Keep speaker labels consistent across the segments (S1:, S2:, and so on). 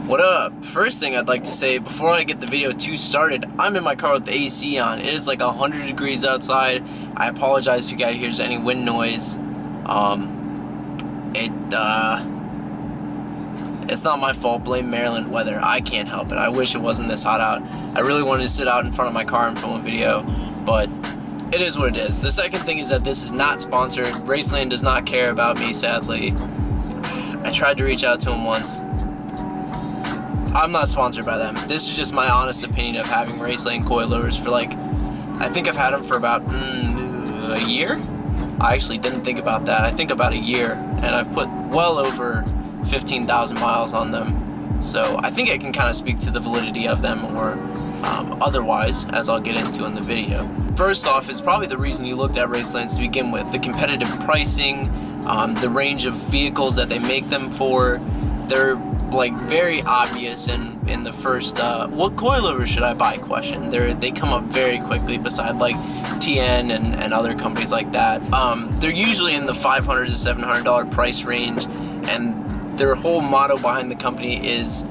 S1: What up? First thing I'd like to say before I get the video too started, I'm in my car with the AC on. It is like 100 degrees outside. I apologize if you guys hear any wind noise. It's not my fault. Blame Maryland weather. I can't help it. I wish it wasn't this hot out. I really wanted to sit out in front of my car and film a video, but it is what it is. The second thing is that this is not sponsored. Raceland does not care about me, sadly. I tried to reach out to him once. I'm not sponsored by them. This is just my honest opinion of having Raceland Coilovers for like, I think I've had them for about a year? I actually didn't think about that. I think about a year, and I've put well over 15,000 miles on them. So I think I can kind of speak to the validity of them or otherwise, as I'll get into in the video. First off, it's probably the reason you looked at Racelands to begin with. The competitive pricing, the range of vehicles that they make them for. They're like very obvious in the first what coilover should I buy question. They come up very quickly beside like TN and other companies like that. They're usually in the $500 to $700 price range, and their whole motto behind the company is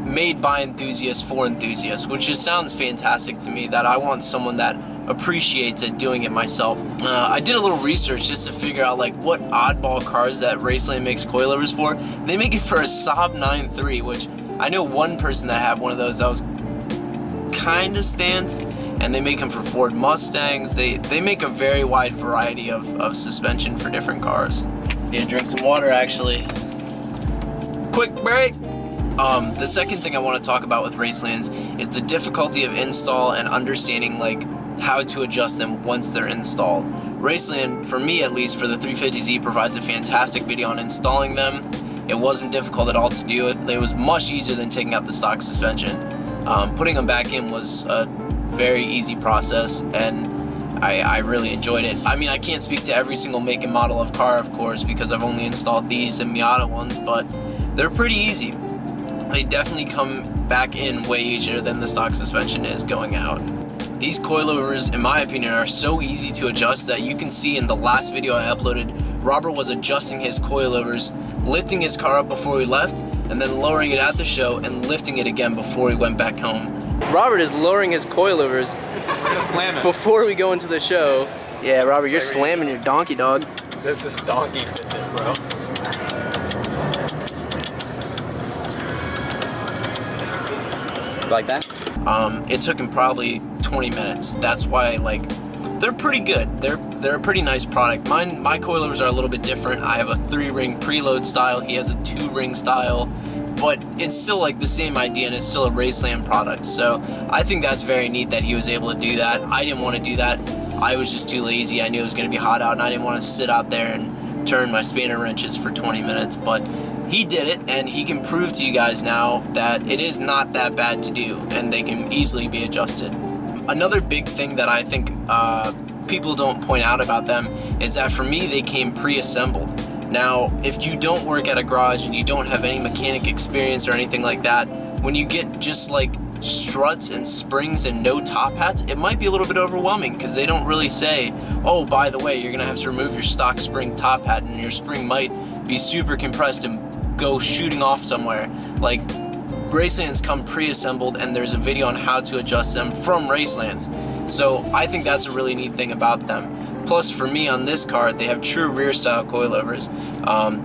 S1: made by enthusiasts for enthusiasts, which just sounds fantastic to me, that I want someone that appreciates it doing it myself. I did a little research just to figure out like what oddball cars that Raceland makes coilovers for. They make it for a Saab 9.3, which I know one person that had one of those that was kind of stanced, and they make them for Ford Mustangs. They make a very wide variety of suspension for different cars. Need to drink some water actually. Quick break! The second thing I want to talk about with Racelands is the difficulty of install and understanding like how to adjust them once they're installed. Raceland, for me at least, for the 350Z provides a fantastic video on installing them. It wasn't difficult at all to do it. It was much easier than taking out the stock suspension. Putting them back in was a very easy process, and I really enjoyed it. I mean, I can't speak to every single make and model of car, of course, because I've only installed these and Miata ones, but they're pretty easy. They definitely come back in way easier than the stock suspension is going out. These coilovers, in my opinion, are so easy to adjust that you can see in the last video I uploaded, Robert was adjusting his coilovers, lifting his car up before he left, and then lowering it at the show and lifting it again before he went back home. Robert is lowering his coilovers before we go into the show. Yeah, Robert, you're slamming your donkey, dog.
S2: This is donkey fitness, bro.
S1: Like that? It took him probably 20 minutes. That's why, like, they're pretty good. They're a pretty nice product. My coilovers are a little bit different. I have a 3-ring preload style. He has a 2-ring style, but it's still like the same idea, and it's still a Raceland product. So I think that's very neat that he was able to do that. I didn't want to do that. I was just too lazy. I knew it was going to be hot out, and I didn't want to sit out there and turn my spanner wrenches for 20 minutes, but he did it, and he can prove to you guys now that it is not that bad to do, and they can easily be adjusted. Another big thing that I think people don't point out about them is that for me, they came pre-assembled. Now, if you don't work at a garage and you don't have any mechanic experience or anything like that, when you get just like struts and springs and no top hats, it might be a little bit overwhelming because they don't really say, oh, by the way, you're gonna have to remove your stock spring top hat and your spring might be super compressed and go shooting off somewhere. Like, Racelands come pre-assembled, and there's a video on how to adjust them from Racelands. So I think that's a really neat thing about them. Plus, for me on this car, they have true rear style coilovers.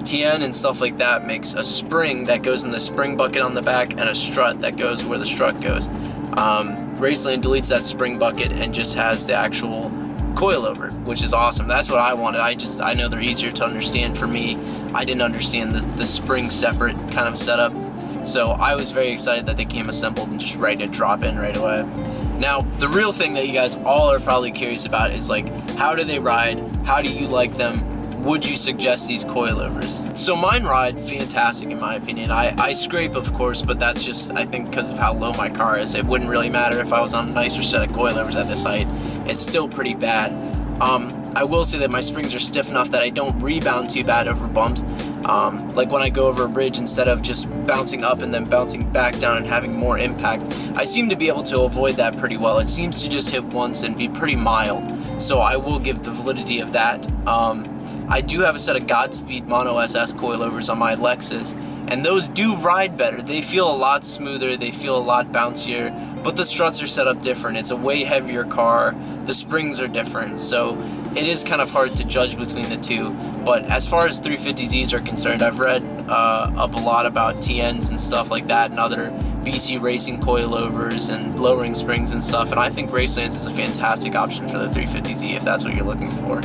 S1: TN and stuff like that makes a spring that goes in the spring bucket on the back and a strut that goes where the strut goes. Raceland deletes that spring bucket and just has the actual coilover, which is awesome. That's what I wanted. I know they're easier to understand for me. I didn't understand the spring separate kind of setup, so I was very excited that they came assembled and just ready to drop in right away. Now, the real thing that you guys all are probably curious about is like, how do they ride? How do you like them? Would you suggest these coilovers? So mine ride fantastic in my opinion. I scrape, of course, but that's just, I think, because of how low my car is. It wouldn't really matter if I was on a nicer set of coilovers at this height. It's still pretty bad. I will say that my springs are stiff enough that I don't rebound too bad over bumps. Like when I go over a bridge, instead of just bouncing up and then bouncing back down and having more impact, I seem to be able to avoid that pretty well. It seems to just hit once and be pretty mild, so I will give the validity of that. I do have a set of Godspeed Mono SS coilovers on my Lexus, and those do ride better. They feel a lot smoother, they feel a lot bouncier, but the struts are set up different. It's a way heavier car, the springs are different, so it is kind of hard to judge between the two. But as far as 350Zs are concerned, I've read up a lot about TNs and stuff like that, and other BC racing coilovers and lowering springs and stuff, and I think Racelands is a fantastic option for the 350Z if that's what you're looking for.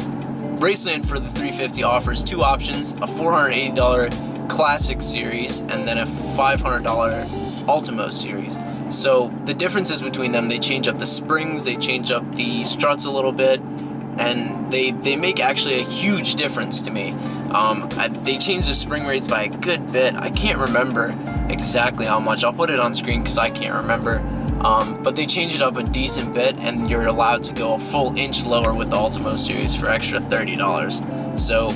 S1: Raceland for the 350 offers two options, a $480 Classic Series and then a $500 Ultimo Series. So the differences between them, they change up the springs, they change up the struts a little bit, and they make actually a huge difference to me. They changed the spring rates by a good bit. I can't remember exactly how much. I'll put it on screen because I can't remember. But they changed it up a decent bit, and you're allowed to go a full inch lower with the Ultimo Series for extra $30. So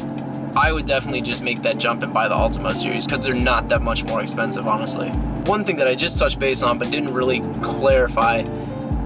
S1: I would definitely just make that jump and buy the Ultimo Series because they're not that much more expensive, honestly. One thing that I just touched base on but didn't really clarify,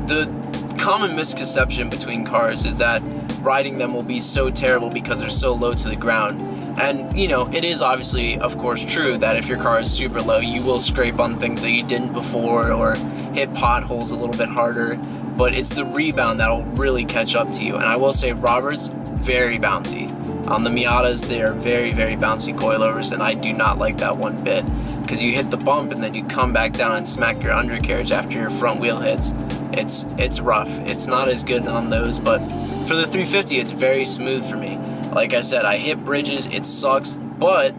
S1: the common misconception between cars is that riding them will be so terrible because they're so low to the ground. And, you know, it is obviously, of course, true that if your car is super low, you will scrape on things that you didn't before or hit potholes a little bit harder, but it's the rebound that'll really catch up to you. And I will say, Robert's very bouncy. On the Miatas, they are very, very bouncy coilovers, and I do not like that one bit, because you hit the bump and then you come back down and smack your undercarriage after your front wheel hits. It's rough. It's not as good on those, but for the 350, it's very smooth for me. Like I said, I hit bridges, it sucks, but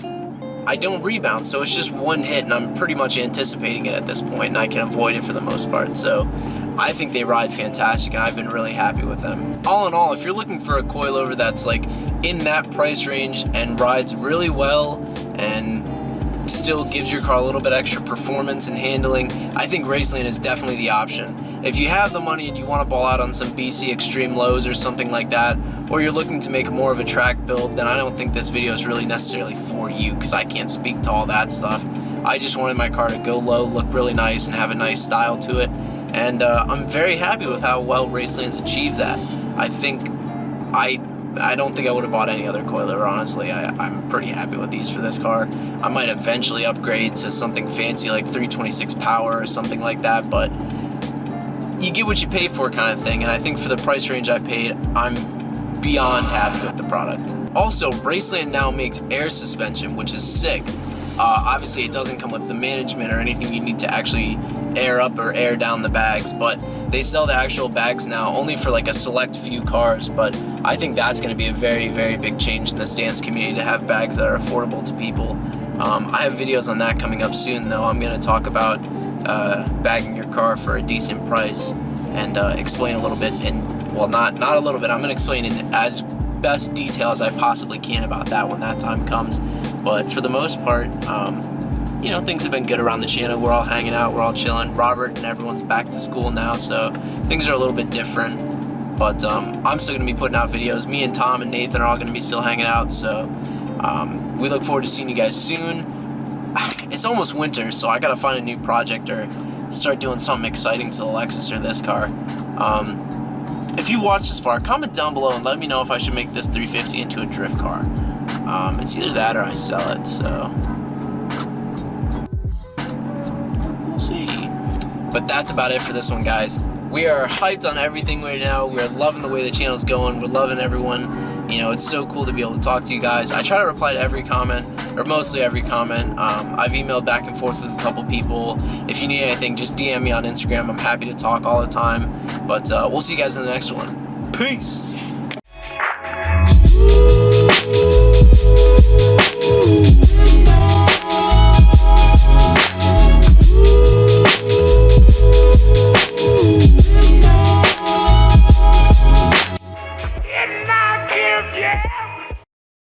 S1: I don't rebound, so it's just one hit, and I'm pretty much anticipating it at this point, and I can avoid it for the most part. So I think they ride fantastic, and I've been really happy with them. All in all, if you're looking for a coilover that's like in that price range and rides really well and still gives your car a little bit extra performance and handling, I think Raceland is definitely the option. If you have the money and you want to ball out on some BC extreme lows or something like that, or you're looking to make more of a track build, then I don't think this video is really necessarily for you, because I can't speak to all that stuff. I just wanted my car to go low, look really nice, and have a nice style to it, and I'm very happy with how well Raceland's achieved that. I don't think I would have bought any other coilover, honestly. I'm pretty happy with these for this car. I might eventually upgrade to something fancy like 326 power or something like that, but you get what you pay for kind of thing, and I think for the price range I paid, I'm beyond happy with the product. Also, Raceland now makes air suspension, which is sick. Obviously, it doesn't come with the management or anything you need to actually air up or air down the bags, but they sell the actual bags now only for like a select few cars. But I think that's going to be a very, very big change in the stance community to have bags that are affordable to people. I have videos on that coming up soon, though. I'm going to talk about bagging your car for a decent price and explain a little bit, well, not a little bit, I'm going to explain in as best detail as I possibly can about that when that time comes. But for the most part, you know, things have been good around the channel. We're all hanging out, we're all chilling. Robert and everyone's back to school now, so things are a little bit different. But I'm still going to be putting out videos. Me and Tom and Nathan are all going to be still hanging out, so we look forward to seeing you guys soon. It's almost winter, so I got to find a new project or start doing something exciting to the Lexus or this car. If you watched this far, comment down below and let me know if I should make this 350 into a drift car. It's either that or I sell it, so we'll see. But that's about it for this one, guys. We are hyped on everything right now. We're loving the way the channel's going. We're loving everyone. You know, it's so cool to be able to talk to you guys. I try to reply to every comment, or mostly every comment. I've emailed back and forth with a couple people. If you need anything, just DM me on Instagram. I'm happy to talk all the time. But we'll see you guys in the next one. Peace!